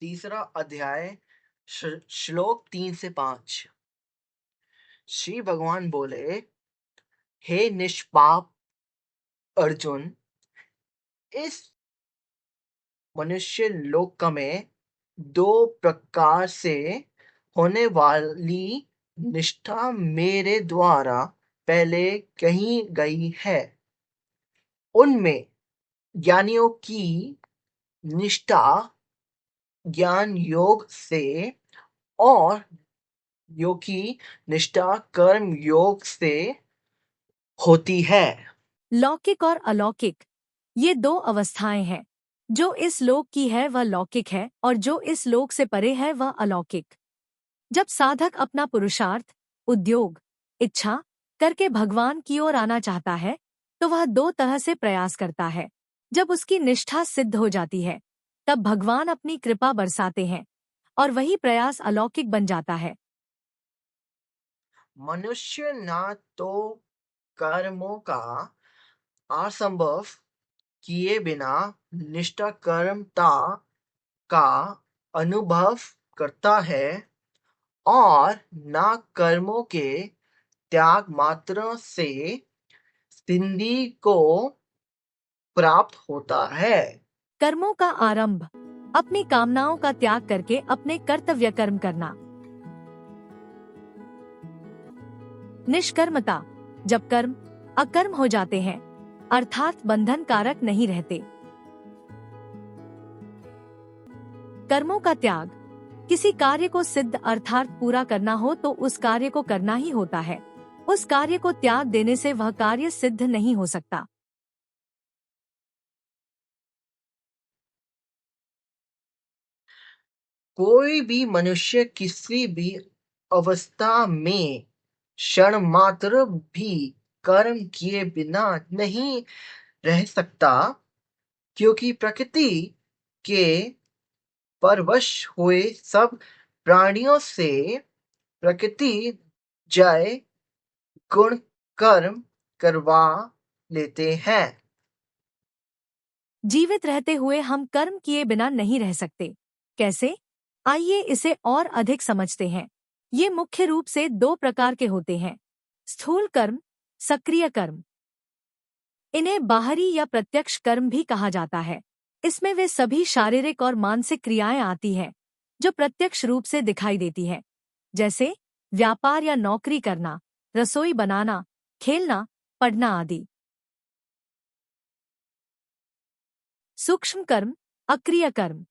तीसरा अध्याय श्लोक 3 से 5। श्री भगवान बोले, हे निष्पाप अर्जुन, इस मनुष्य लोक में दो प्रकार से होने वाली निष्ठा मेरे द्वारा पहले कही गई है। उनमें ज्ञानियों की निष्ठा ज्ञान योग से और योगी निष्ठा कर्म योग से होती है। लौकिक और अलौकिक, ये दो अवस्थाएं हैं। जो इस लोक की है वह लौकिक है और जो इस लोक से परे है वह अलौकिक। जब साधक अपना पुरुषार्थ, उद्योग, इच्छा करके भगवान की ओर आना चाहता है तो वह दो तरह से प्रयास करता है। जब उसकी निष्ठा सिद्ध हो जाती है तब भगवान अपनी कृपा बरसाते हैं और वही प्रयास अलौकिक बन जाता है। मनुष्य ना तो कर्मों का असंभव किए बिना निष्ठा कर्मता का अनुभव करता है और ना कर्मों के त्याग मात्र से सिद्धि को प्राप्त होता है। कर्मों का आरंभ अपनी कामनाओं का त्याग करके अपने कर्तव्य कर्म करना। निष्कर्मता, जब कर्म अकर्म हो जाते हैं अर्थात बंधन कारक नहीं रहते। कर्मों का त्याग, किसी कार्य को सिद्ध अर्थात पूरा करना हो तो उस कार्य को करना ही होता है। उस कार्य को त्याग देने से वह कार्य सिद्ध नहीं हो सकता। कोई भी मनुष्य किसी भी अवस्था में क्षण मात्र भी कर्म किए बिना नहीं रह सकता, क्योंकि प्रकृति के परवश हुए सब प्राणियों से प्रकृति जय गुण कर्म करवा लेते हैं। जीवित रहते हुए हम कर्म किए बिना नहीं रह सकते। कैसे? आइए इसे और अधिक समझते हैं। ये मुख्य रूप से दो प्रकार के होते हैं, स्थूल कर्म, सक्रिय कर्म। इन्हें बाहरी या प्रत्यक्ष कर्म भी कहा जाता है। इसमें वे सभी शारीरिक और मानसिक क्रियाएं आती हैं जो प्रत्यक्ष रूप से दिखाई देती हैं, जैसे व्यापार या नौकरी करना, रसोई बनाना, खेलना, पढ़ना आदि। सूक्ष्म कर्म, अक्रिय कर्म।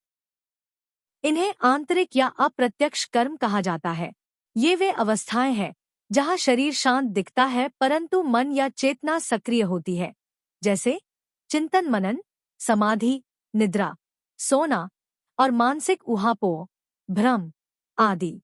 इन्हें आंतरिक या अप्रत्यक्ष कर्म कहा जाता है। ये वे अवस्थाएं हैं जहां शरीर शांत दिखता है परंतु मन या चेतना सक्रिय होती है, जैसे चिंतन मनन, समाधि, निद्रा, सोना और मानसिक ऊहापोह, भ्रम आदि।